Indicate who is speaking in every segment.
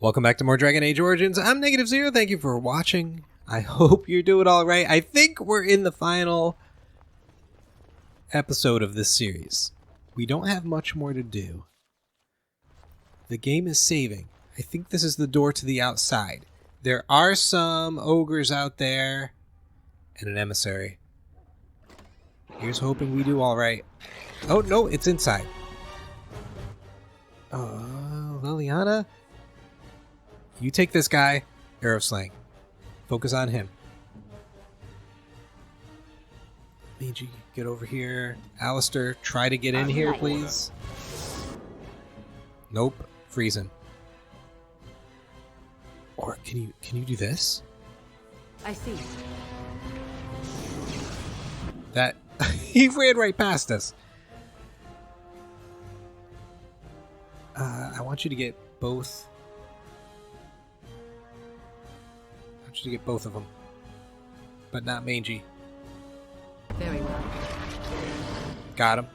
Speaker 1: Welcome back to more Dragon Age Origins. I'm Negative Zero. Thank you for watching. I hope you're doing all right. I think we're in the final episode of this series. We don't have much more to do. The game is saving. I think this is the door to the outside. There are some ogres out there and an emissary. Here's hoping we do all right. Oh, no, it's inside. Leliana? You take this guy, Arrow Slang. Focus on him. Need you get over here. Alistair, try to get in here, please. Nope. Freeze him. Or can you do this?
Speaker 2: I see.
Speaker 1: That he ran right past us. I want you to get both. I want you to get both of them, but not Mangy.
Speaker 2: Very well.
Speaker 1: Got him.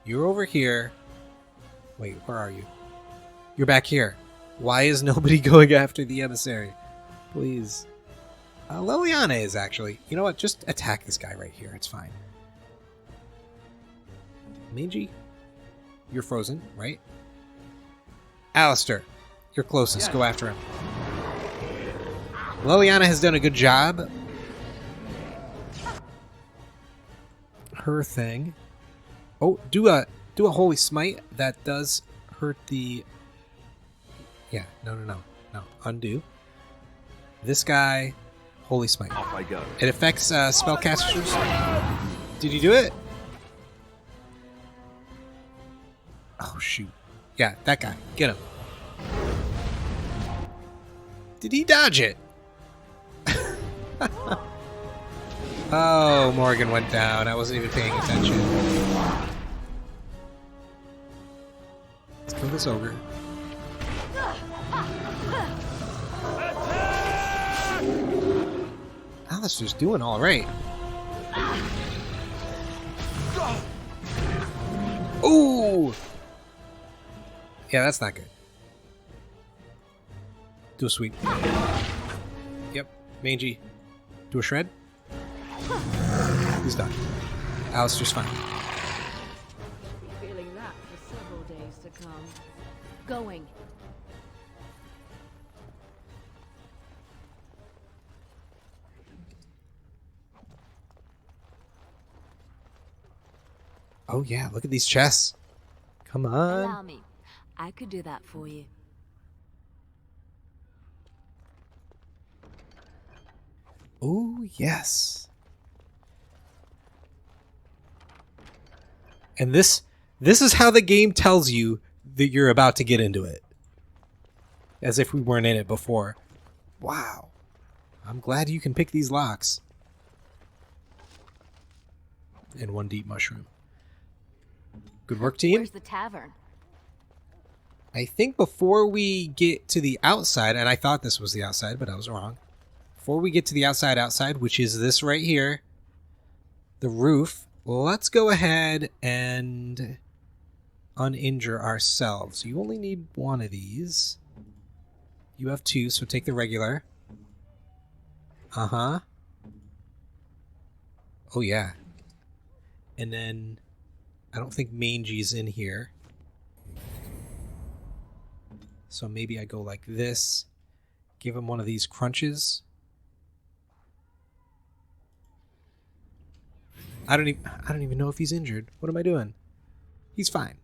Speaker 1: You're over here. Wait, where are you? You're back here. Why is nobody going after the emissary? Please. Leliana is actually. You know what? Just attack this guy right here. It's fine. Mangy, you're frozen, right? Alistair, you're closest. Yes. Go after him. Leliana has done a good job. Her thing. Oh, do a holy smite. That does hurt the. Yeah, no. Undo. This guy, holy smite.
Speaker 3: Off I go.
Speaker 1: It affects spellcasters. Did you do it? Oh, shoot. Yeah, that guy. Get him. Did he dodge it? Oh, Morgan went down. I wasn't even paying attention. Let's kill this ogre. Alistair's doing all right. Ooh! Yeah, that's not good. Do a sweep. Yep. Mangy. Do a shred. He's done. Alistair's fine.
Speaker 2: Be feeling that for several days to come. Going.
Speaker 1: Oh yeah, look at these chests. Come on.
Speaker 2: Allow me. I could do that for you.
Speaker 1: Oh, yes. And this is how the game tells you that you're about to get into it. As if we weren't in it before. Wow. I'm glad you can pick these locks. And one deep mushroom. Good work, team.
Speaker 2: Where's the tavern?
Speaker 1: I think before we get to the outside, and I thought this was the outside, but I was wrong. Before we get to the outside, which is this right here, the roof, let's go ahead and uninjure ourselves. You only need one of these. You have two, so take the regular. Uh-huh. Oh, yeah. And then, I don't think Mangy's in here. So maybe I go like this. Give him one of these crunches. I don't even know if he's injured. What am I doing? He's fine.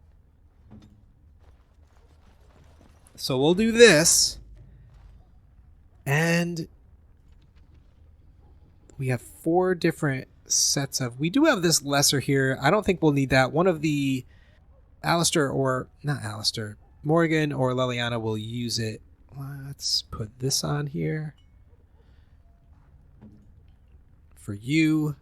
Speaker 1: So we'll do this. And we have 4 different sets of... We do have this lesser here. I don't think we'll need that. One of the Alistair or... Not Alistair. Morgan or Leliana will use it. Let's put this on here. For you.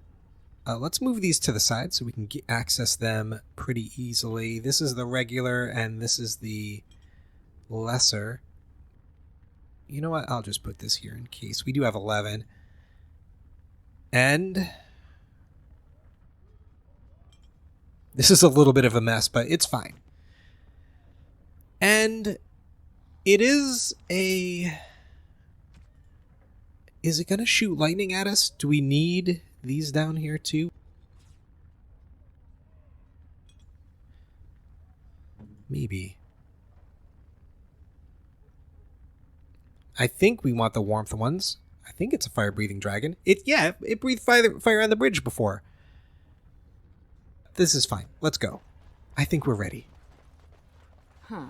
Speaker 1: Let's move these to the side so we can access them pretty easily. This is the regular and this is the lesser. You know what? I'll just put this here in case. We do have 11. And this is a little bit of a mess, but it's fine. And it is a... Is it going to shoot lightning at us? Do we need these down here too? Maybe. I think we want the warmth ones. I think it's a fire-breathing dragon. It breathed fire on the bridge before. This is fine. Let's go. I think we're ready.
Speaker 2: Huh.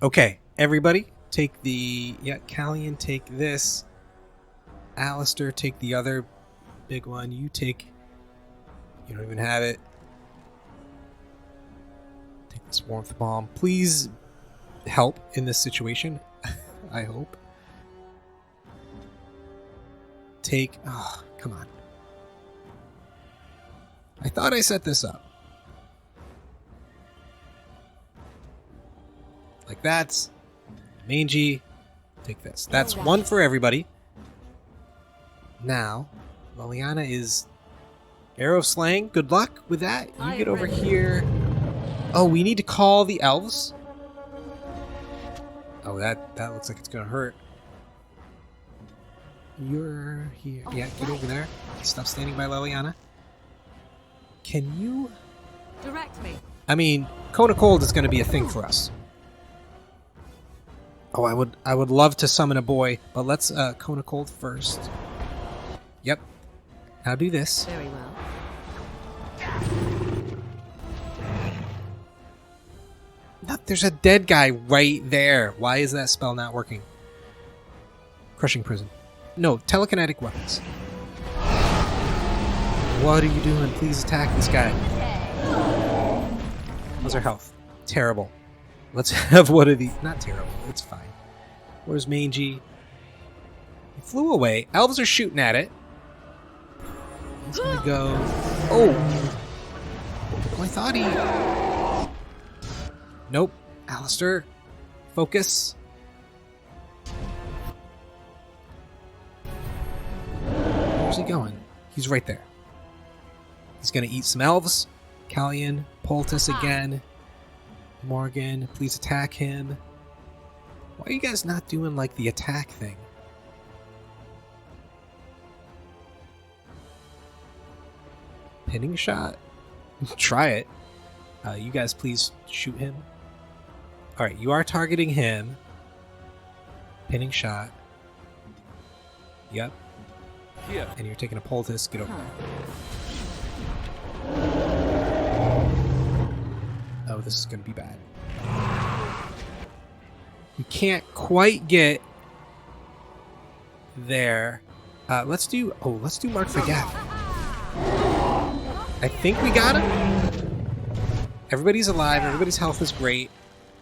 Speaker 1: Okay, everybody, take the... Yeah, Callian, take this. Alistair, take the other big one. You take... You don't even have it. Take this warmth bomb. Please help in this situation. I hope. Take... Oh, come on. I thought I set this up. Like that. Mangy, take this. That's one for everybody. Now, Leliana is arrow slaying. Good luck with that. You get over here. Oh, we need to call the elves. Oh, that looks like it's gonna hurt. You're here. Yeah, get over there. Stop standing by Leliana. Can you...
Speaker 2: Direct me.
Speaker 1: I mean, Cone of Cold is gonna be a thing for us. Oh, I would love to summon a boy, but let's Cone of Cold first. Yep. Now do this.
Speaker 2: Very well.
Speaker 1: No, there's a dead guy right there. Why is that spell not working? Crushing Prison. No, telekinetic weapons. What are you doing? Please attack this guy. How's our health? Terrible. Let's have one of these. Not terrible. It's fine. Where's Mangy? He flew away. Elves are shooting at it. He's gonna go... Oh! Oh, I thought he... Nope. Alistair. Focus. Where's he going? He's right there. He's gonna eat some elves. Callian. Poultice again. Morgan, please attack him. Why are you guys not doing, like, the attack thing? Pinning shot? Try it. You guys please shoot him. Alright, you are targeting him. Pinning shot. Yep.
Speaker 3: Here.
Speaker 1: And you're taking a poultice. Get over there. Oh, this is going to be bad. You can't quite get there. Let's do Mark for Death. I think we got him. Everybody's alive. Everybody's health is great.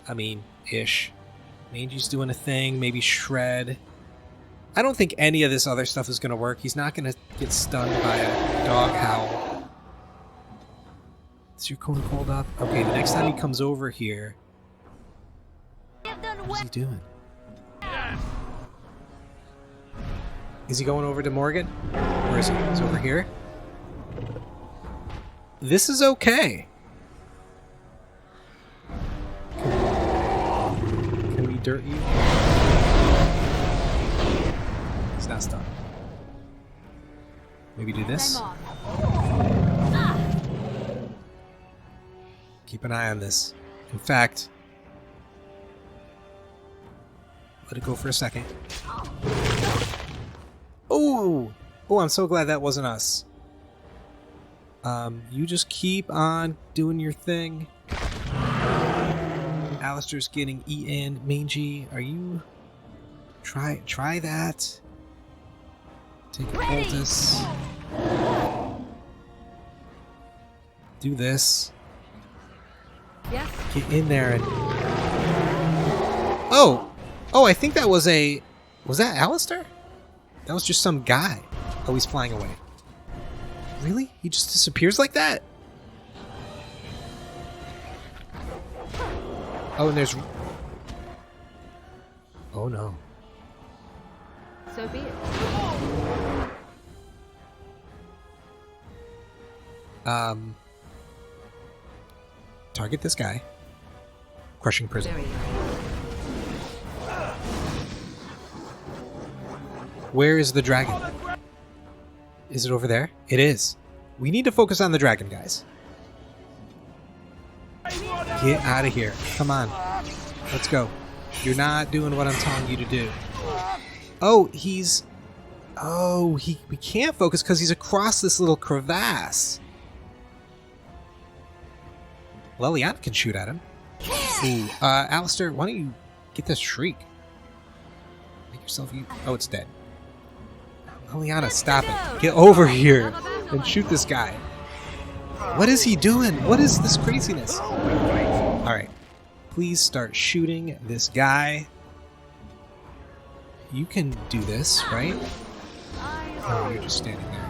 Speaker 1: I mean, ish. Mangy's doing a thing. Maybe Shred. I don't think any of this other stuff is going to work. He's not going to get stunned by a dog howl. Is your Cone of Cold up? Okay, the next time he comes over here... What's he doing? Is he going over to Morgan? Where is he? He's over here? This is okay. Can we dirt you? He's not stunned. Maybe do this? Keep an eye on this. In fact, let it go for a second. Oh! Oh, I'm so glad that wasn't us. You just keep on doing your thing. Alistair's getting eaten. Mangy, are you... Try that. Take a poultice. Do this.
Speaker 2: Yes.
Speaker 1: Get in there and... Oh! Oh, I think that was a... Was that Alistair? That was just some guy. Oh, he's flying away. Really? He just disappears like that? Oh, and there's... Oh, no.
Speaker 2: So be it.
Speaker 1: Target this guy. Crushing prison.
Speaker 2: Very nice.
Speaker 1: Where is the dragon? Is it over there? It is. We need to focus on the dragon, guys. Get out of here. Come on. Let's go. You're not doing what I'm telling you to do. Oh, he's... Oh, we can't focus because he's across this little crevasse. Leliana can shoot at him. Ooh, Alistair, why don't you get this shriek? Make yourself... Oh, it's dead. Leliana, stop it. Get over here and shoot this guy. What is he doing? What is this craziness? Alright. Please start shooting this guy. You can do this, right? Oh, you're just standing there.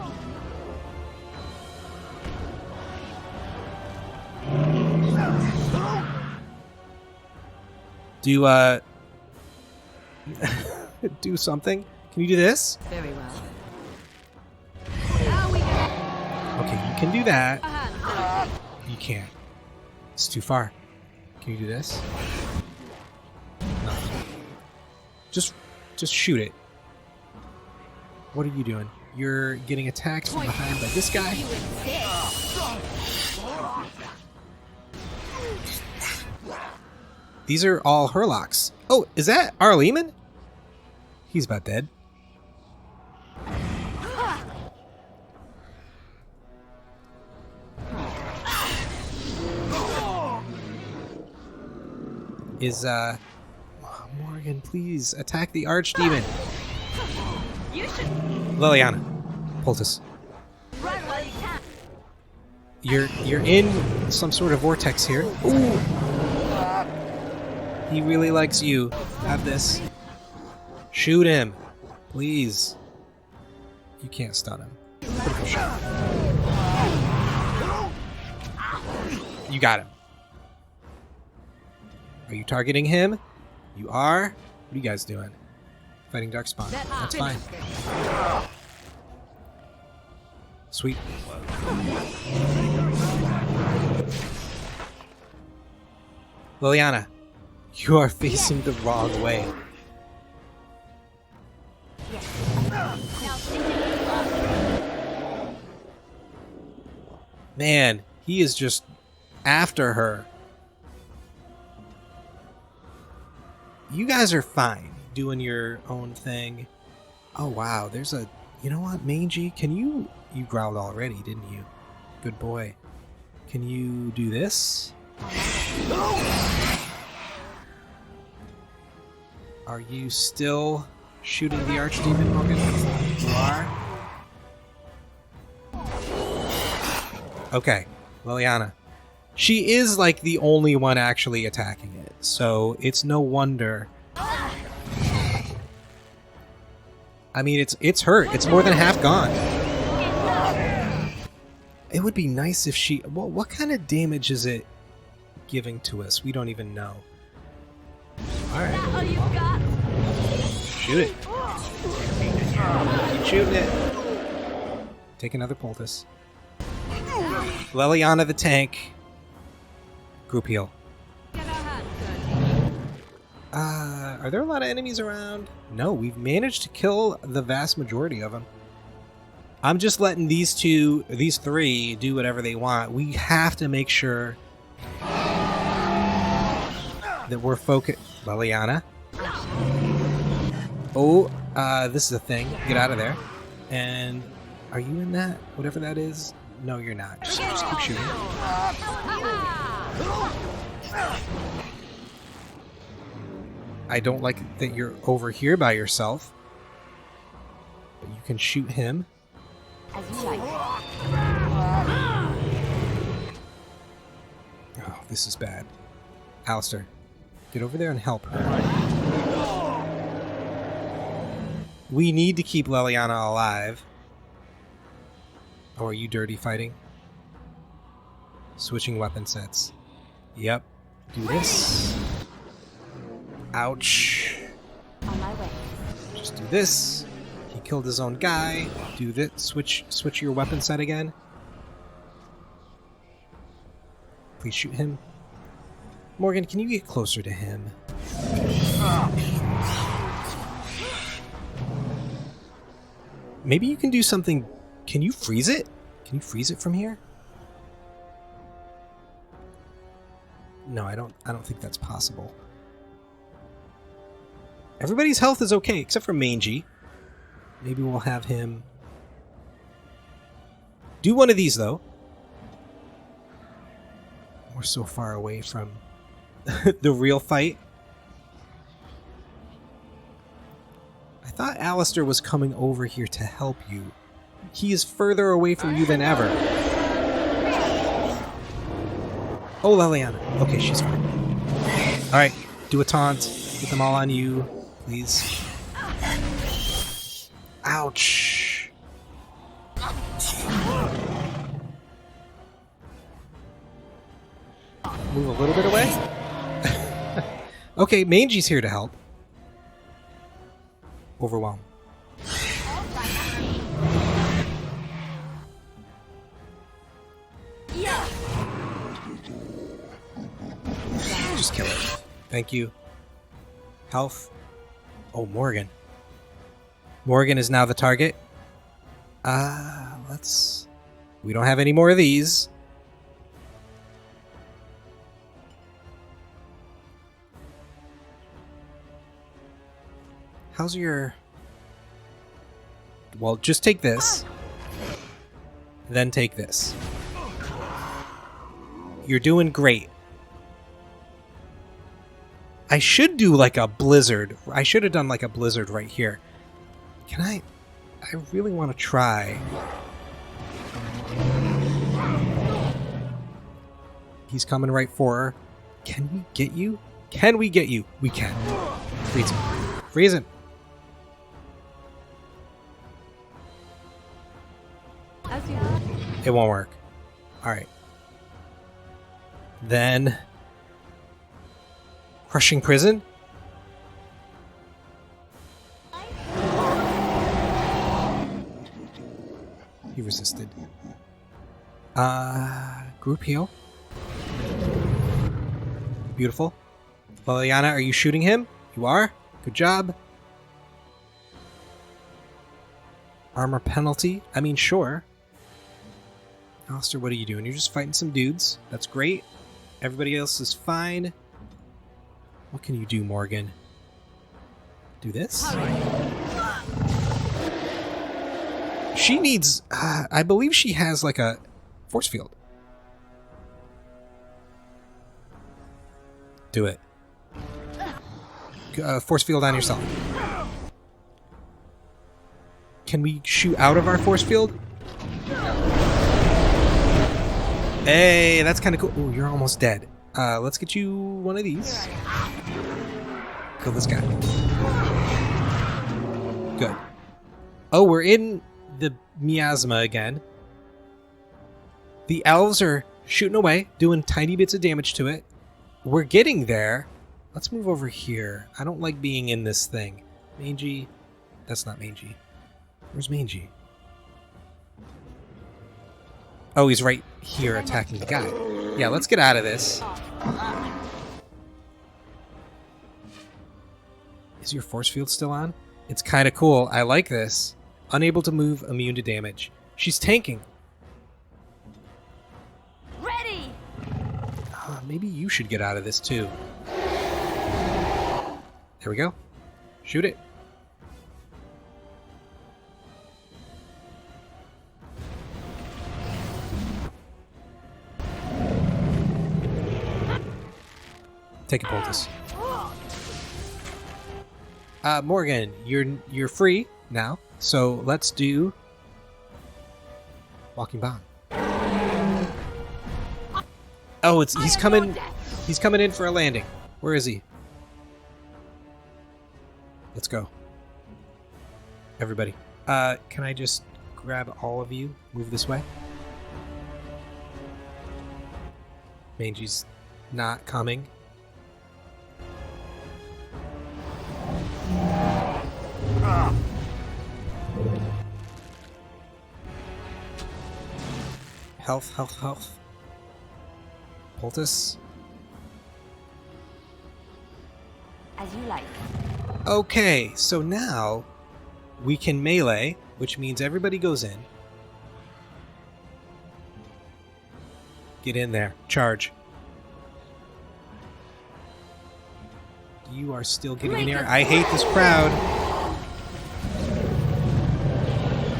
Speaker 1: Do, do something? Can you do this?
Speaker 2: Very well.
Speaker 1: Okay, you can do that. You can't. It's too far. Can you do this? No. Just shoot it. What are you doing? You're getting attacked from behind by this guy. These are all Herlocks. Oh, is that our Lehman? He's about dead. Is, Morgan, please attack the archdemon. Leliana, poultice. You're in some sort of vortex here. Ooh. He really likes you. Have this. Shoot him, please. You can't stun him. Critical shot. You got him. Are you targeting him? You are? What are you guys doing? Fighting Darkspawn. That's fine. Sweet. Leliana, you are facing the wrong way. Man, he is just after her. You guys are fine doing your own thing. Oh wow, there's a... You know what, Mangy? Can you... You growled already, didn't you? Good boy. Can you do this? Are you still shooting the archdemon, Morgan? You are? Okay, Leliana. She is like the only one actually attacking it, so it's no wonder. I mean, it's hurt. It's more than half gone. It would be nice if she... Well, what kind of damage is it giving to us? We don't even know. Alright. Shoot it. Keep shooting it. Take another poultice. Leliana the tank. Group heal. Are there a lot of enemies around? No, we've managed to kill the vast majority of them. I'm just letting these three do whatever they want. We have to make sure that we're focused. Leliana. Oh, this is a thing. Get out of there. And are you in that? Whatever that is? No, you're not. Just keep shooting. I don't like that you're over here by yourself. But you can shoot him.
Speaker 2: As you like.
Speaker 1: Oh, this is bad. Alistair, get over there and help her. We need to keep Leliana alive. Oh, are you dirty fighting? Switching weapon sets. Yep. Do this. Ouch.
Speaker 2: On my way.
Speaker 1: Just do this. He killed his own guy. Do this. Switch your weapon set again. Please shoot him. Morgan, can you get closer to him? Maybe you can do something. Can you freeze it? Can you freeze it from here? No, I don't think that's possible. Everybody's health is okay, except for Mangy. Maybe we'll have him do one of these, though. We're so far away from the real fight. I thought Alistair was coming over here to help you. He is further away from you than ever. Oh, Leliana. Okay, she's fine. Alright, do a taunt. Get them all on you, please. Ouch. Move a little bit away. Okay, Mangy's here to help. Overwhelm. Just kill it. Thank you. Health. Oh, Morgan. Morgan is now the target. Let's... We don't have any more of these. How's your... Well, just take this. Then take this. You're doing great. I should do like a blizzard. I should have done like a blizzard right here. Can I... I really want to try. He's coming right for her. Can we get you? Can we get you? We can. Freeze him. Freeze him. It won't work. Alright. Then... Crushing Prison? He resisted. Group heal. Beautiful. Leliana, are you shooting him? You are? Good job. Armor penalty? I mean, sure. Alistair, what are you doing? You're just fighting some dudes. That's great. Everybody else is fine. What can you do, Morgan? Do this? She needs... I believe she has like a force field. Do it. Force field on yourself. Can we shoot out of our force field? Hey, that's kind of cool. Ooh, you're almost dead. Let's get you one of these. Kill this guy. Good. Oh, we're in the miasma again. The elves are shooting away, doing tiny bits of damage to it. We're getting there. Let's move over here. I don't like being in this thing. Mangy. That's not Mangy. Where's Mangy? Oh, he's right here attacking the guy. Yeah, let's get out of this. Is your force field still on? It's kind of cool. I like this. Unable to move, immune to damage. She's tanking.
Speaker 2: Ready.
Speaker 1: Maybe you should get out of this too. There we go. Shoot it. Take a poultice. Morgan, you're free now, so let's do walking bond. Oh, he's coming in for a landing. Where is he? Let's go. Everybody. Can I just grab all of you? Move this way. Mangie's not coming. Health. Poultice.
Speaker 2: As you like.
Speaker 1: Okay, so now we can melee, which means everybody goes in. Get in there. Charge. You are still getting in here. I hate this crowd.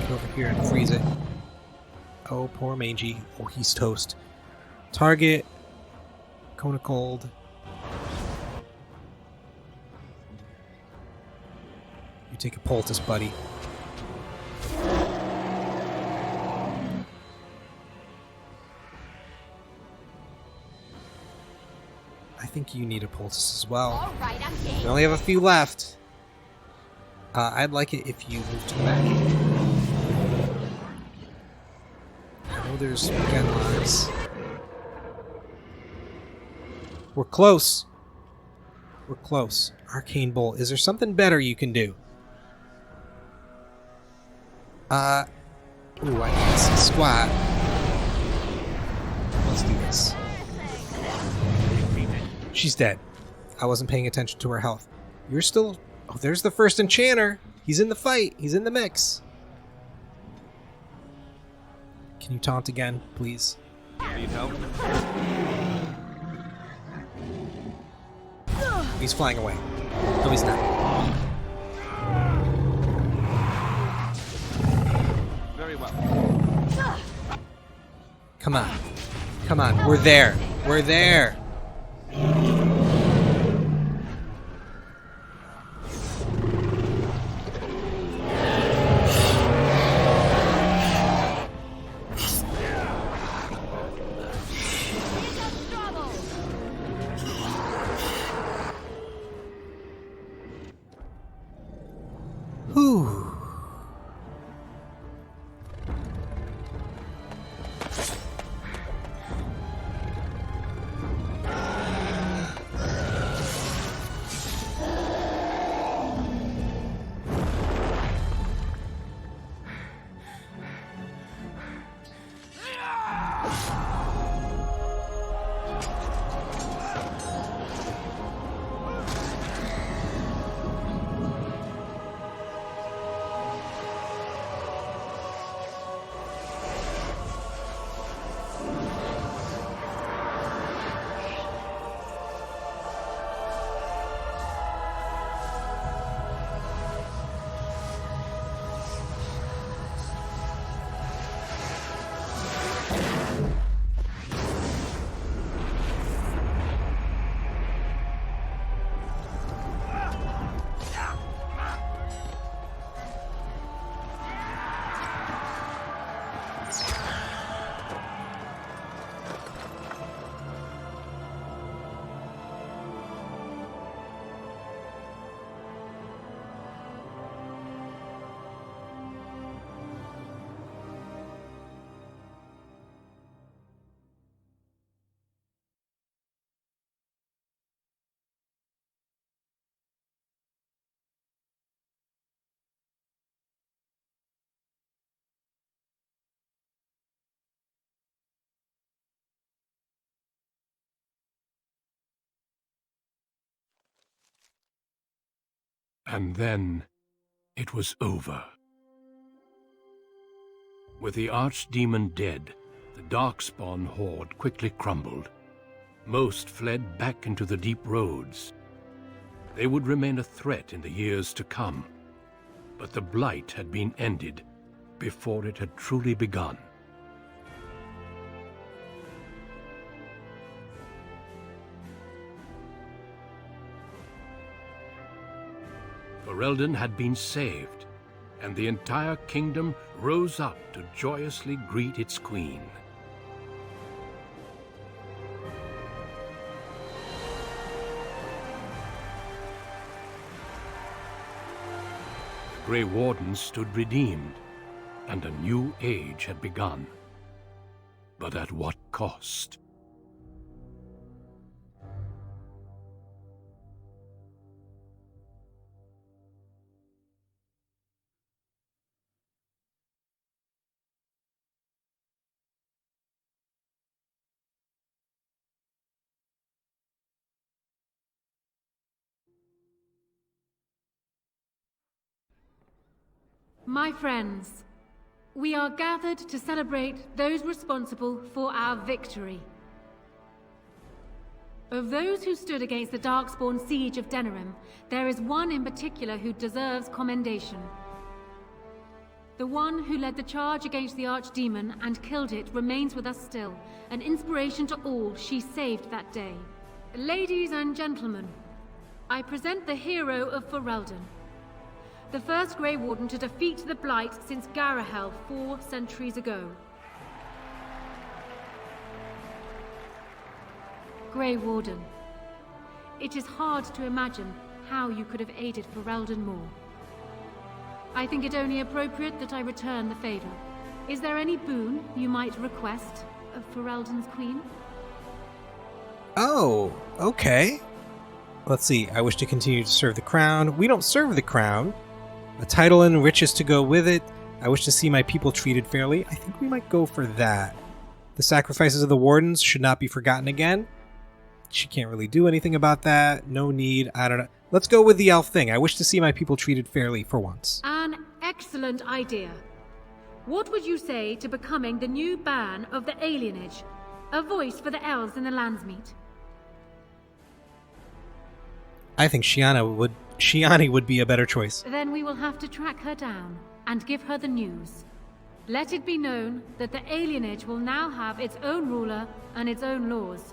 Speaker 1: Get over here and freeze it. Oh, poor Mangy. Oh, he's toast. Target. Cone of Cold. You take a poultice, buddy. I think you need a poultice as well.
Speaker 2: All right, I'm game.
Speaker 1: We only have a few left. I'd like it if you moved to the back. I know there's genlocks. We're close. We're close. Arcane Bolt. Is there something better you can do? Ooh, I can squat. Let's do this. She's dead. I wasn't paying attention to her health. You're still... Oh, there's the first enchanter. He's in the fight. He's in the mix. Can you taunt again, please?
Speaker 3: Need help?
Speaker 1: He's flying away. No, he's not.
Speaker 3: Very well.
Speaker 1: Come on. Come on. We're there. We're there. Whew.
Speaker 4: And then it was over. With the archdemon dead, the darkspawn horde quickly crumbled. Most fled back into the deep roads. They would remain a threat in the years to come, but the blight had been ended before it had truly begun. Ferelden had been saved, and the entire kingdom rose up to joyously greet its queen. The Grey Warden stood redeemed, and a new age had begun. But at what cost?
Speaker 2: My friends, we are gathered to celebrate those responsible for our victory. Of those who stood against the Darkspawn siege of Denerim, there is one in particular who deserves commendation. The one who led the charge against the archdemon and killed it remains with us still, an inspiration to all she saved that day. Ladies and gentlemen, I present the hero of Ferelden. The first Grey Warden to defeat the Blight since Garahel 4 centuries ago. Grey Warden, it is hard to imagine how you could have aided Ferelden more. I think it only appropriate that I return the favor. Is there any boon you might request of Ferelden's queen?
Speaker 1: Oh, okay. Let's see. I wish to continue to serve the crown. We don't serve the crown. A title and riches to go with it. I wish to see my people treated fairly. I think we might go for that. The sacrifices of the wardens should not be forgotten again. She can't really do anything about that. No need. I don't know. Let's go with the elf thing. I wish to see my people treated fairly for once.
Speaker 2: An excellent idea. What would you say to becoming the new Ban of the alienage? A voice for the elves in the Landsmeet?
Speaker 1: I think Shiani would be a better choice.
Speaker 2: Then we will have to track her down and give her the news. Let it be known that the alienage will now have its own ruler and its own laws.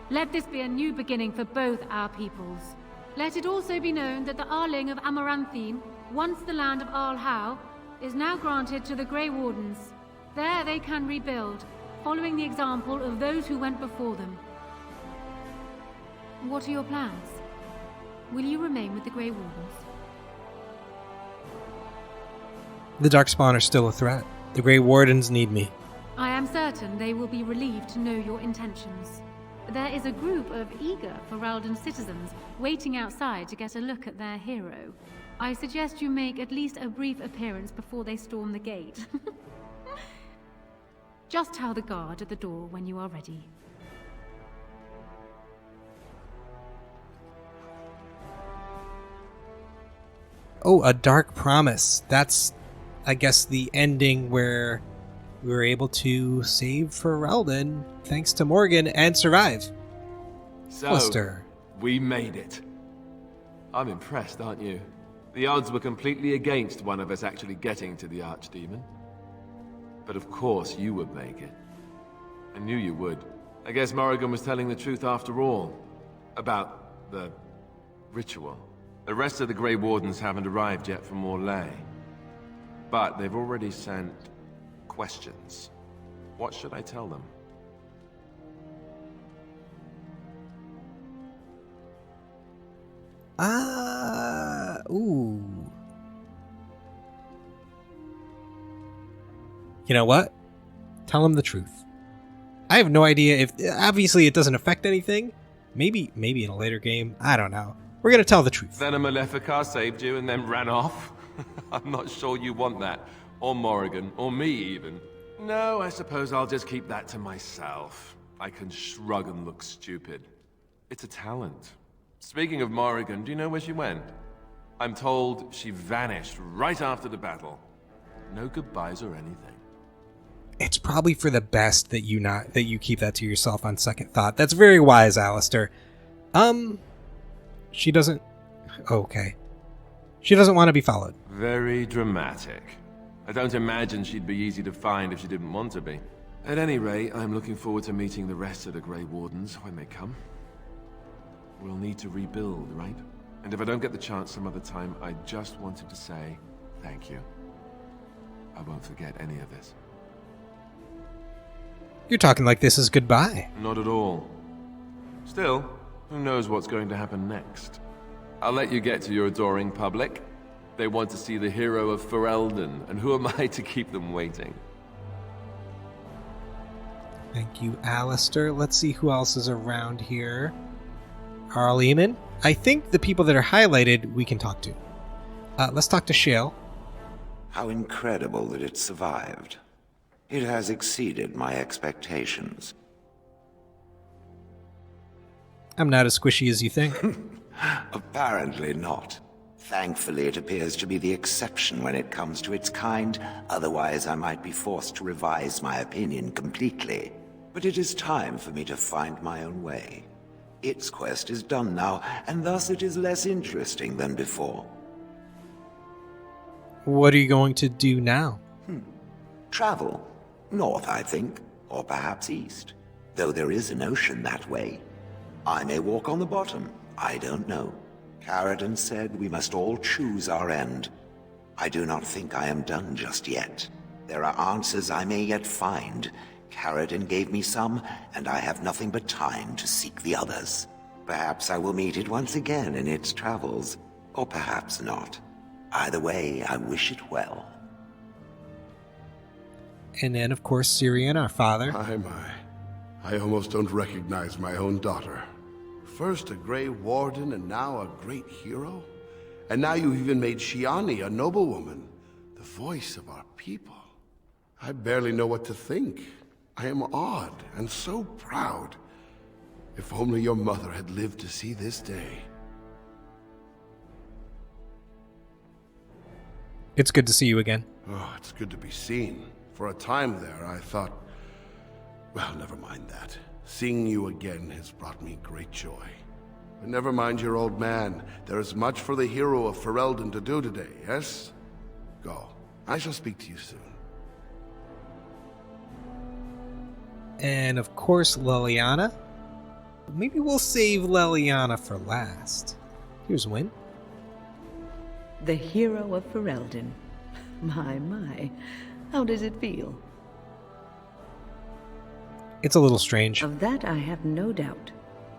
Speaker 2: Let this be a new beginning for both our peoples. Let it also be known that the Arling of Amaranthine, once the land of Arlhow, is now granted to the Grey Wardens. There they can rebuild, following the example of those who went before them. What are your plans? Will you remain with the Grey Wardens?
Speaker 1: The Darkspawn are still a threat. The Grey Wardens need me.
Speaker 2: I am certain they will be relieved to know your intentions. There is a group of eager Ferelden citizens waiting outside to get a look at their hero. I suggest you make at least a brief appearance before they storm the gate. Just tell the guard at the door when you are ready.
Speaker 1: Oh, a dark promise. That's, I guess, the ending where we were able to save Ferelden thanks to Morgan and survive.
Speaker 3: So,
Speaker 1: Alistair.
Speaker 3: we made it. I'm impressed, aren't you? The odds were completely against one of us actually getting to the archdemon. But of course you would make it. I knew you would. I guess Morrigan was telling the truth after all. About the ritual. The rest of the Grey Wardens haven't arrived yet from Morlaix. But they've already sent questions. What should I tell them?
Speaker 1: Ooh. You know what? Tell him the truth. I have no idea if... Obviously, it doesn't affect anything. Maybe in a later game. I don't know. We're gonna tell the truth.
Speaker 3: Then a Maleficar saved you and then ran off? I'm not sure you want that. Or Morrigan, or me even. No, I suppose I'll just keep that to myself. I can shrug and look stupid. It's a talent. Speaking of Morrigan, do you know where she went? I'm told she vanished right after the battle. No goodbyes or anything.
Speaker 1: It's probably for the best that you keep that to yourself on second thought. That's very wise, Alistair. She doesn't... Okay. She doesn't want to be followed.
Speaker 3: Very dramatic. I don't imagine she'd be easy to find if she didn't want to be. At any rate, I'm looking forward to meeting the rest of the Grey Wardens when they come. We'll need to rebuild, right? And if I don't get the chance some other time, I just wanted to say thank you. I won't forget any of this.
Speaker 1: You're talking like this is goodbye.
Speaker 3: Not at all. Still, who knows what's going to happen next? I'll let you get to your adoring public. They want to see the hero of Ferelden, and who am I to keep them waiting?
Speaker 1: Thank you, Alistair. Let's see who else is around here. Carl Eamon. I think the people that are highlighted we can talk to. Let's talk to Shale.
Speaker 5: How incredible that it survived. It has exceeded my expectations.
Speaker 1: I'm not as squishy as you think.
Speaker 5: Apparently not. Thankfully, it appears to be the exception when it comes to its kind. Otherwise, I might be forced to revise my opinion completely. But it is time for me to find my own way. Its quest is done now, and thus it is less interesting than before.
Speaker 1: What are you going to do now?
Speaker 5: Travel. North, I think. Or perhaps east. Though there is an ocean that way. I may walk on the bottom. I don't know. Caradon said we must all choose our end. I do not think I am done just yet. There are answers I may yet find. Caradon gave me some, and I have nothing but time to seek the others. Perhaps I will meet it once again in its travels, or perhaps not. Either way, I wish it well.
Speaker 1: And then, of course, Syrian, our father.
Speaker 6: My. I almost don't recognize my own daughter. First a Grey Warden, and now a great hero? And now you've even made Shiani a noblewoman, the voice of our people. I barely know what to think. I am awed and so proud. If only your mother had lived to see this day.
Speaker 1: It's good to see you again.
Speaker 6: Oh, it's good to be seen. For a time there, I thought... Well, never mind that. Seeing you again has brought me great joy. But never mind your old man. There is much for the hero of Ferelden to do today, yes? Go. I shall speak to you soon.
Speaker 1: And, of course, Leliana. Maybe we'll save Leliana for last. Here's Qwinn.
Speaker 7: The hero of Ferelden. My. How does it feel?
Speaker 1: It's a little strange.
Speaker 7: Of that I have no doubt.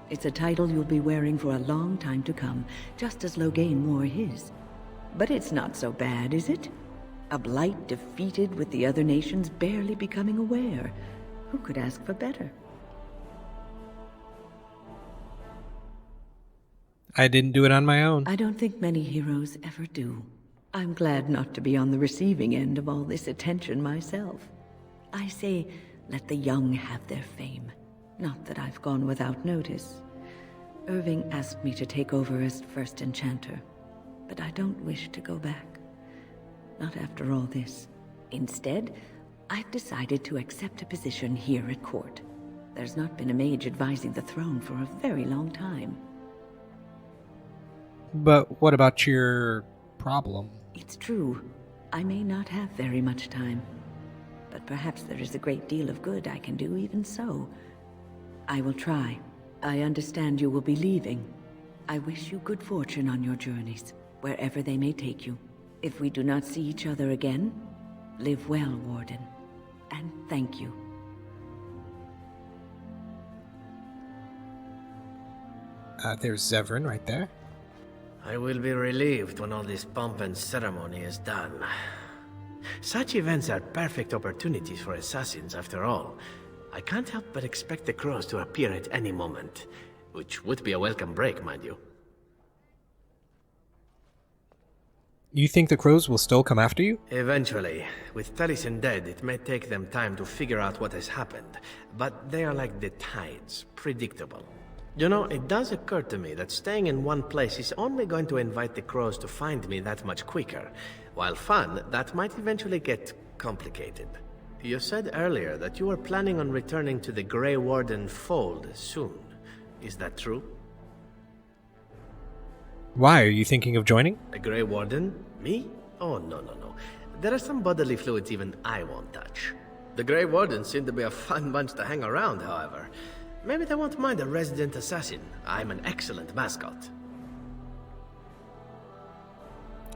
Speaker 7: It's a title you'll be wearing for a long time to come, just as Loghain wore his. But it's not so bad, is it? A blight defeated with the other nations barely becoming aware. Who could ask for better?
Speaker 1: I didn't do it on my own.
Speaker 7: I don't think many heroes ever do. I'm glad not to be on the receiving end of all this attention myself. I say, let the young have their fame. Not that I've gone without notice. Irving asked me to take over as first enchanter, but I don't wish to go back. Not after all this. Instead, I've decided to accept a position here at court. There's not been a mage advising the throne for a very long time.
Speaker 1: But what about your problem?
Speaker 7: It's true. I may not have very much time. But perhaps there is a great deal of good I can do even so. I will try. I understand you will be leaving. I wish you good fortune on your journeys, wherever they may take you. If we do not see each other again, live well, Warden. And thank you.
Speaker 1: There's Zevran right there.
Speaker 8: I will be relieved when all this pomp and ceremony is done. Such events are perfect opportunities for assassins, after all. I can't help but expect the crows to appear at any moment, which would be a welcome break, mind you.
Speaker 1: You think the crows will still come after you?
Speaker 8: Eventually. With Taliesin dead, it may take them time to figure out what has happened, but they are like the tides, predictable. You know, it does occur to me that staying in one place is only going to invite the crows to find me that much quicker. While fun, that might eventually get complicated. You said earlier that you were planning on returning to the Grey Warden fold soon. Is that true?
Speaker 1: Why? Are you thinking of joining?
Speaker 8: The Grey Warden? Me? Oh, no. There are some bodily fluids even I won't touch. The Grey Wardens seem to be a fun bunch to hang around, however. Maybe they won't mind a resident assassin. I'm an excellent mascot.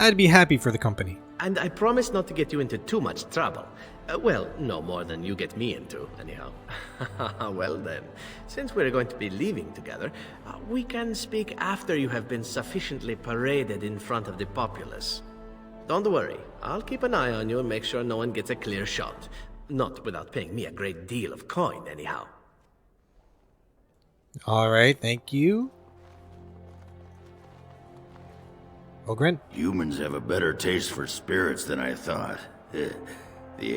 Speaker 1: I'd be happy for the company.
Speaker 8: And I promise not to get you into too much trouble. Well, no more than you get me into, anyhow. Well then, since we're going to be leaving together, we can speak after you have been sufficiently paraded in front of the populace. Don't worry, I'll keep an eye on you and make sure no one gets a clear shot. Not without paying me a great deal of coin, anyhow.
Speaker 1: Alright, thank you. Ogren?
Speaker 9: Humans have a better taste for spirits than I thought. The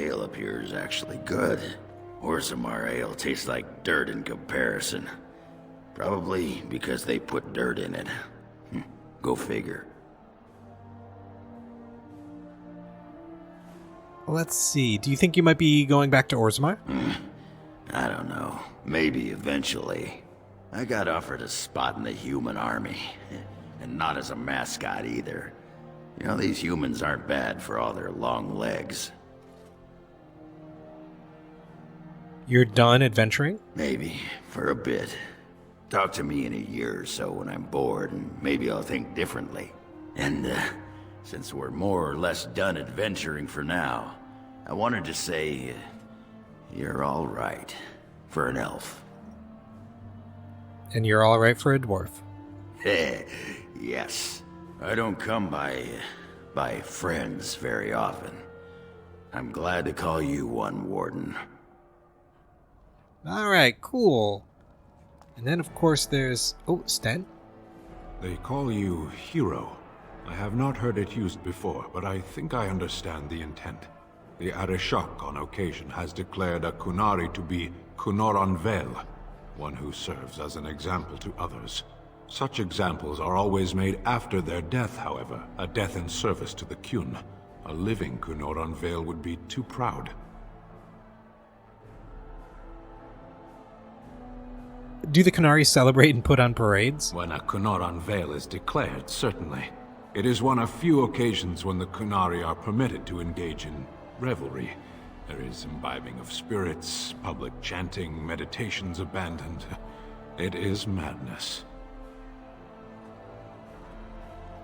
Speaker 9: ale up here is actually good. Orzammar ale tastes like dirt in comparison. Probably because they put dirt in it. Go figure.
Speaker 1: Let's see. Do you think you might be going back to Orzammar?
Speaker 9: I don't know. Maybe eventually. I got offered a spot in the human army. And not as a mascot either. You know, these humans aren't bad for all their long legs.
Speaker 1: You're done adventuring?
Speaker 9: Maybe, for a bit. Talk to me in a year or so when I'm bored, and maybe I'll think differently. And, since we're more or less done adventuring for now, I wanted to say, you're all right for an elf.
Speaker 1: And you're alright for a dwarf.
Speaker 9: Yes. I don't come by friends very often. I'm glad to call you one, Warden.
Speaker 1: Alright, cool. And then, of course, there's... Oh, Sten?
Speaker 10: They call you Hero. I have not heard it used before, but I think I understand the intent. The Arishok on occasion has declared a Qunari to be Qunor Vel, one who serves as an example to others. Such examples are always made after their death, however, a death in service to the Qwinn. A living Qunor Vel would be too proud.
Speaker 1: Do the Qunari celebrate and put on parades?
Speaker 10: When a Qunor Vel is declared, certainly. It is one of few occasions when the Qunari are permitted to engage in revelry. There is imbibing of spirits, public chanting, meditations abandoned. It is madness.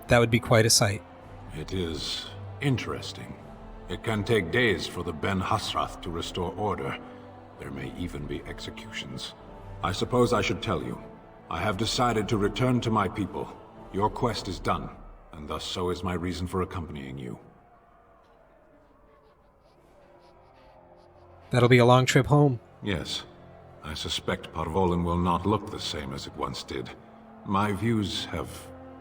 Speaker 1: That would be quite a sight.
Speaker 10: It is interesting. It can take days for the Ben Hasrath to restore order. There may even be executions. I suppose I should tell you. I have decided to return to my people. Your quest is done, and thus so is my reason for accompanying you.
Speaker 1: That'll be a long trip home.
Speaker 10: Yes. I suspect Parvolin will not look the same as it once did. My views have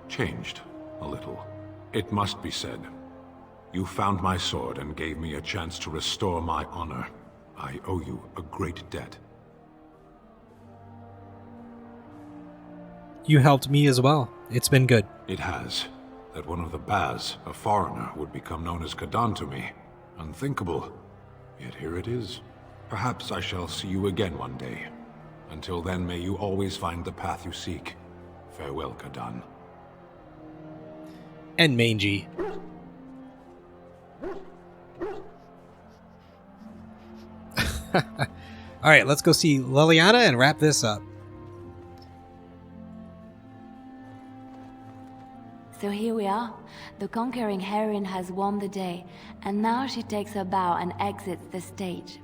Speaker 10: changed a little. It must be said. You found my sword and gave me a chance to restore my honor. I owe you a great debt.
Speaker 1: You helped me as well. It's been good.
Speaker 10: It has. That one of the Baz, a foreigner, would become known as Kadan to me. Unthinkable. Yet here it is. Perhaps I shall see you again one day. Until then, may you always find the path you seek. Farewell, Kadan.
Speaker 1: And mangy. Alright, let's go see Leliana and wrap this up.
Speaker 11: So here we are. The conquering heroine has won the day, and now she takes her bow and exits the stage.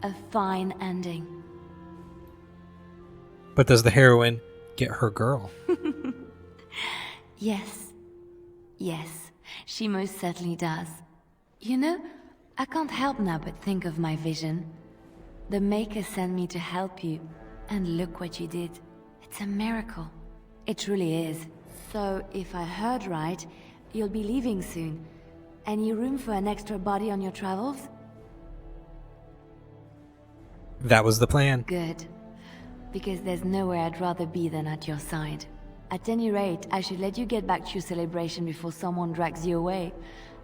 Speaker 11: A fine ending.
Speaker 1: But does the heroine get her girl?
Speaker 11: Yes. Yes, she most certainly does. You know, I can't help now but think of my vision. The Maker sent me to help you, and look what you did. It's a miracle. It truly is. So, if I heard right, you'll be leaving soon. Any room for an extra body on your travels?
Speaker 1: That was the plan.
Speaker 11: Good. Because there's nowhere I'd rather be than at your side. At any rate, I should let you get back to your celebration before someone drags you away.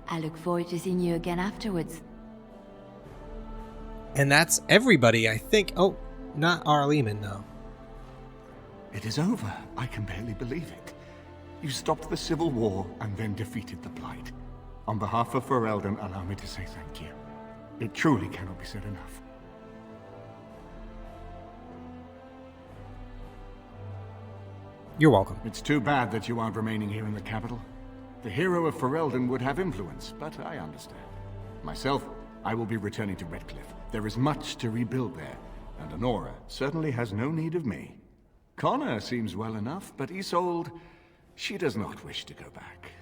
Speaker 11: I look forward to seeing you again afterwards.
Speaker 1: And that's everybody, I think. Oh, not our Lehman, though.
Speaker 12: It is over. I can barely believe it. You stopped the civil war and then defeated the Blight. On behalf of Ferelden, allow me to say thank you. It truly cannot be said enough.
Speaker 1: You're welcome.
Speaker 12: It's too bad that you aren't remaining here in the capital. The hero of Ferelden would have influence, but I understand. Myself, I will be returning to Redcliffe. There is much to rebuild there, and Honora certainly has no need of me. Connor seems well enough, but Isolde, she does not wish to go back.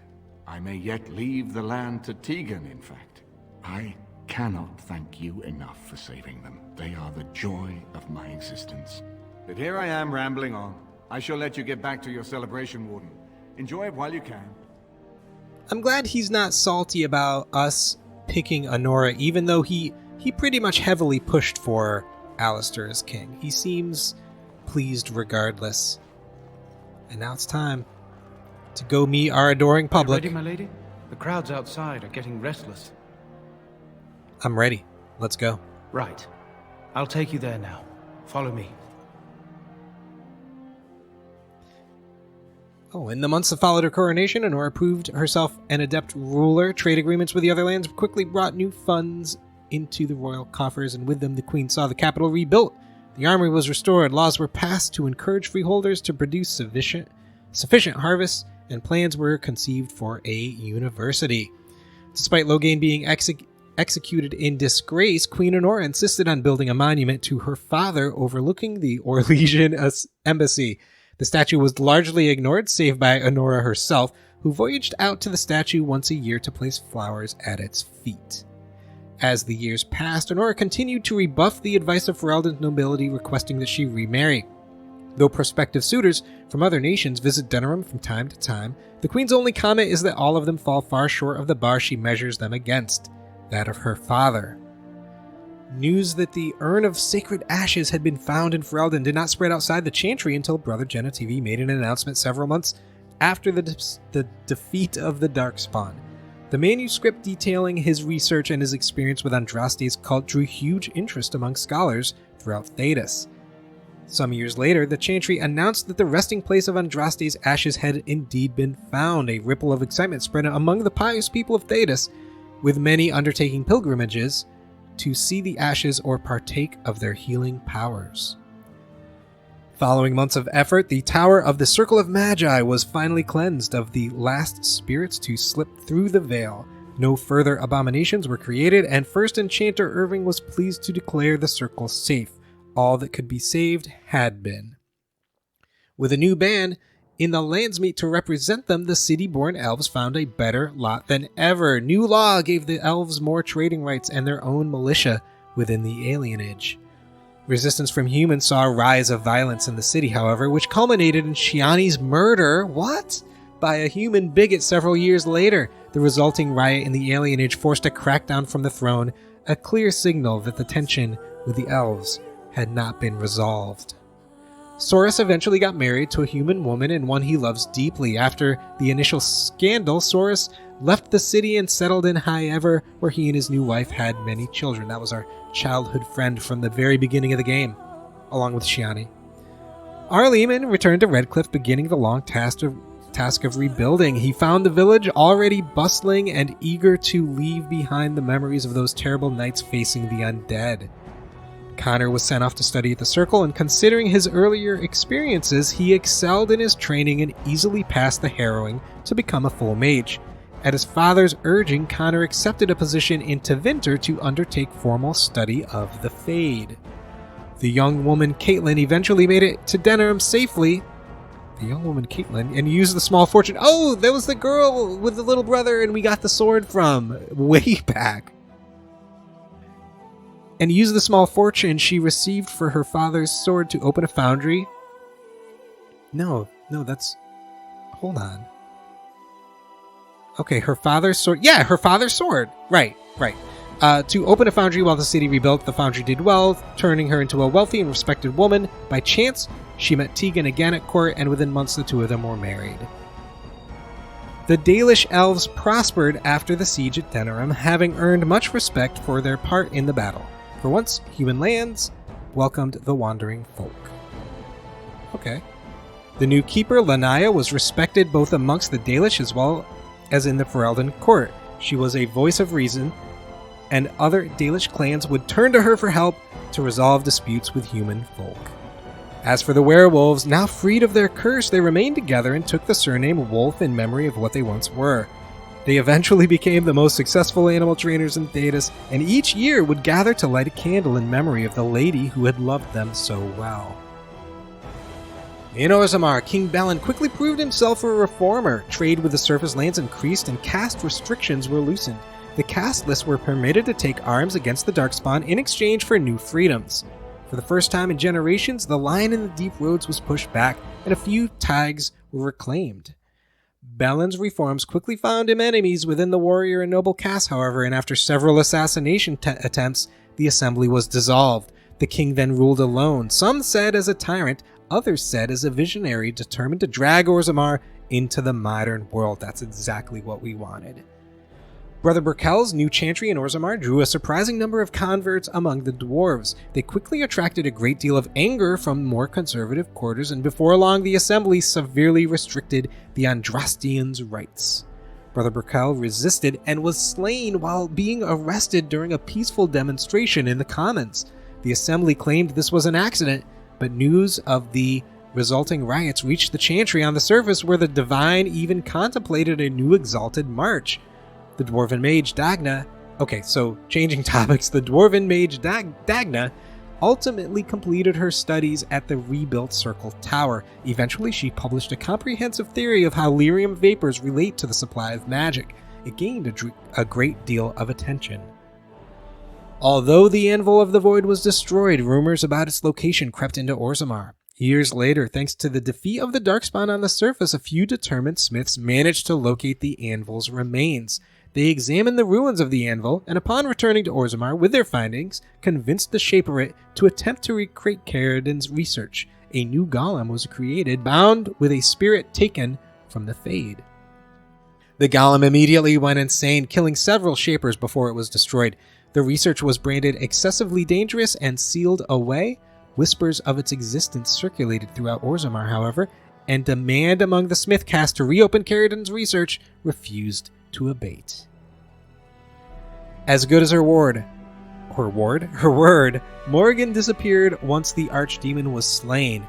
Speaker 12: I may yet leave the land to Tegan, in fact. I cannot thank you enough for saving them. They are the joy of my existence. But here I am rambling on. I shall let you get back to your celebration, Warden. Enjoy it while you can.
Speaker 1: I'm glad he's not salty about us picking Honora, even though he pretty much heavily pushed for Alistair as king. He seems pleased regardless. And now it's time to go meet our adoring public.
Speaker 13: Are you ready, my lady? The crowds outside are getting restless.
Speaker 1: I'm ready. Let's go.
Speaker 13: Right. I'll take you there now. Follow me.
Speaker 1: Oh, in the months that followed her coronation, Honora proved herself an adept ruler. Trade agreements with the other lands quickly brought new funds into the royal coffers, and with them the queen saw the capital rebuilt. The armory was restored, laws were passed to encourage freeholders to produce sufficient harvests, and plans were conceived for a university. Despite Loghain being executed in disgrace, Queen Honora insisted on building a monument to her father overlooking the Orlesian embassy. The statue was largely ignored, save by Honora herself, who voyaged out to the statue once a year to place flowers at its feet. As the years passed, Honora continued to rebuff the advice of Ferelden's nobility, requesting that she remarry. Though prospective suitors from other nations visit Denerim from time to time, the queen's only comment is that all of them fall far short of the bar she measures them against, that of her father. News that the urn of sacred ashes had been found in Ferelden did not spread outside the Chantry until Brother Genetivi made an announcement several months after the defeat of the Darkspawn. The manuscript detailing his research and his experience with Andraste's cult drew huge interest among scholars throughout Thedas. Some years later, the Chantry announced that the resting place of Andraste's ashes had indeed been found. A ripple of excitement spread among the pious people of Thedas, with many undertaking pilgrimages to see the ashes or partake of their healing powers. Following months of effort, the Tower of the Circle of Magi was finally cleansed of the last spirits to slip through the veil. No further abominations were created, and First Enchanter Irving was pleased to declare the circle safe. All that could be saved had been. With a new ban in the Landsmeet to represent them, the city-born elves found a better lot than ever. New law gave the elves more trading rights and their own militia within the alienage. Resistance from humans saw a rise of violence in the city, however, which culminated in Shiani's murder, by a human bigot several years later. The resulting riot in the alienage forced a crackdown from the throne, a clear signal that the tension with the elves had not been resolved. Soros eventually got married to a human woman and one he loves deeply. After the initial scandal, Soros left the city and settled in High Ever, where he and his new wife had many children. That was our childhood friend from the very beginning of the game, along with Shiani. Arleman returned to Redcliffe, beginning the long task of rebuilding. He found the village already bustling and eager to leave behind the memories of those terrible nights facing the undead. Connor was sent off to study at the Circle, and considering his earlier experiences, he excelled in his training and easily passed the harrowing to become a full mage. At his father's urging, Connor accepted a position in Tevinter to undertake formal study of the Fade. The young woman Caitlin eventually made it to Denerim safely. And used the small fortune. Oh, that was the girl with the little brother and we got the sword from way back. And used the small fortune she received for her father's sword to open a foundry. No, that's... Hold on. Okay, her father's sword. Yeah, her father's sword. Right. To open a foundry while the city rebuilt. The foundry did well, turning her into a wealthy and respected woman. By chance, she met Tegan again at court, and within months the two of them were married. The Dalish elves prospered after the siege at Denerim, having earned much respect for their part in the battle. For once, human lands welcomed the wandering folk. Okay. The new keeper, Lanaya, was respected both amongst the Dalish as well as in the Ferelden court. She was a voice of reason, and other Dalish clans would turn to her for help to resolve disputes with human folk. As for the werewolves, now freed of their curse, they remained together and took the surname Wolf in memory of what they once were. They eventually became the most successful animal trainers in Thetis, and each year would gather to light a candle in memory of the lady who had loved them so well. In Orzammar, King Balin quickly proved himself a reformer. Trade with the surface lands increased and caste restrictions were loosened. The casteless were permitted to take arms against the Darkspawn in exchange for new freedoms. For the first time in generations, the line in the deep roads was pushed back, and a few tags were reclaimed. Balin's reforms quickly found him enemies within the warrior and noble caste, however, and after several assassination attempts, the assembly was dissolved. The king then ruled alone, some said as a tyrant, others said as a visionary determined to drag Orzammar into the modern world. That's exactly what we wanted. Brother Berkel's new chantry in Orzammar drew a surprising number of converts among the dwarves. They quickly attracted a great deal of anger from more conservative quarters, and before long the assembly severely restricted the Andrastians' rights. Brother Berkel resisted and was slain while being arrested during a peaceful demonstration in the Commons. The assembly claimed this was an accident, but news of the resulting riots reached the chantry on the surface, where the divine even contemplated a new exalted march. The dwarven mage Dagna, changing topics, the dwarven mage Dagna ultimately completed her studies at the rebuilt Circle Tower. Eventually, she published a comprehensive theory of how lyrium vapors relate to the supply of magic. It gained a great deal of attention. Although the Anvil of the Void was destroyed, rumors about its location crept into Orzammar. Years later, thanks to the defeat of the Darkspawn on the surface, a few determined smiths managed to locate the Anvil's remains. They examined the ruins of the Anvil, and upon returning to Orzammar with their findings, convinced the Shaperit to attempt to recreate Caridin's research. A new golem was created, bound with a spirit taken from the Fade. The golem immediately went insane, killing several Shapers before it was destroyed. The research was branded excessively dangerous and sealed away. Whispers of its existence circulated throughout Orzammar, however, and demand among the Smith caste to reopen Caridin's research refused to abate. As good as her word, Morrigan disappeared once the archdemon was slain.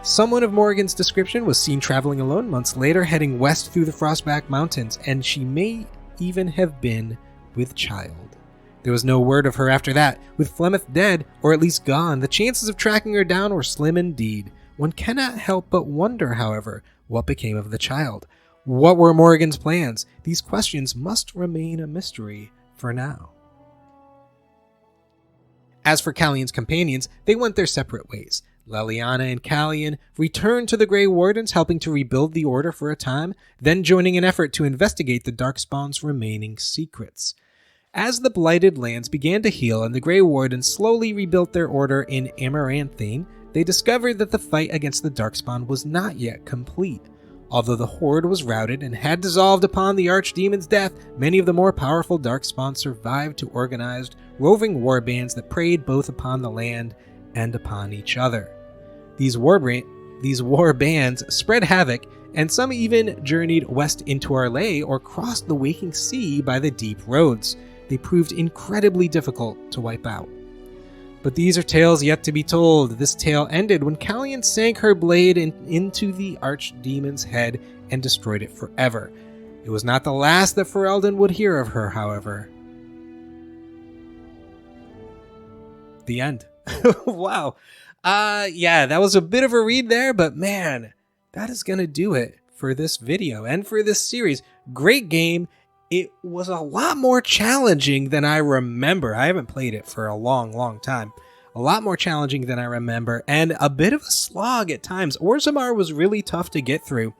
Speaker 1: Someone of Morrigan's description was seen traveling alone months later, heading west through the Frostback Mountains, and she may even have been with child. There was no word of her after that. With Flemeth dead, or at least gone, the chances of tracking her down were slim indeed. One cannot help but wonder, however, what became of the child. What were Morrigan's plans? These questions must remain a mystery for now. As for Callion's companions, they went their separate ways. Leliana and Callion returned to the Grey Wardens, helping to rebuild the Order for a time, then joining an effort to investigate the Darkspawn's remaining secrets. As the Blighted Lands began to heal and the Grey Wardens slowly rebuilt their order in Amaranthine, they discovered that the fight against the Darkspawn was not yet complete. Although the Horde was routed and had dissolved upon the Archdemon's death, many of the more powerful Darkspawn survived to organized, roving warbands that preyed both upon the land and upon each other. These war bands spread havoc, and some even journeyed west into Arlay or crossed the Waking Sea by the deep roads. They proved incredibly difficult to wipe out. But these are tales yet to be told. This tale ended when Callion sank her blade into the Archdemon's head and destroyed it forever. It was not the last that Ferelden would hear of her, however. The end. Wow. Yeah, that was a bit of a read there, but man, that is going to do it for this video and for this series. Great game. It was a lot more challenging than I remember. I haven't played it for a long time. A lot more challenging than I remember, and a bit of a slog at times. Orzammar was really tough to get through.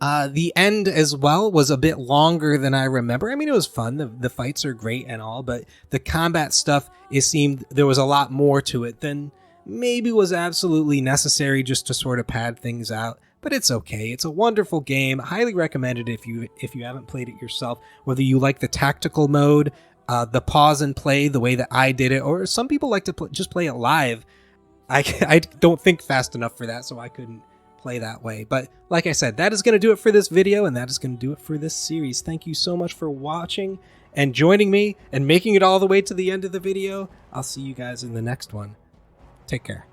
Speaker 1: The end as well was a bit longer than I remember. I mean, it was fun. The fights are great and all, but the combat stuff, it seemed there was a lot more to it than maybe was absolutely necessary just to sort of pad things out. But it's okay. It's a wonderful game. Highly recommended if you haven't played it yourself. Whether you like the tactical mode, the pause and play the way that I did it, or some people like to just play it live. I don't think fast enough for that, so I couldn't play that way. But like I said, that is going to do it for this video, and that is going to do it for this series. Thank you so much for watching and joining me and making it all the way to the end of the video. I'll see you guys in the next one. Take care.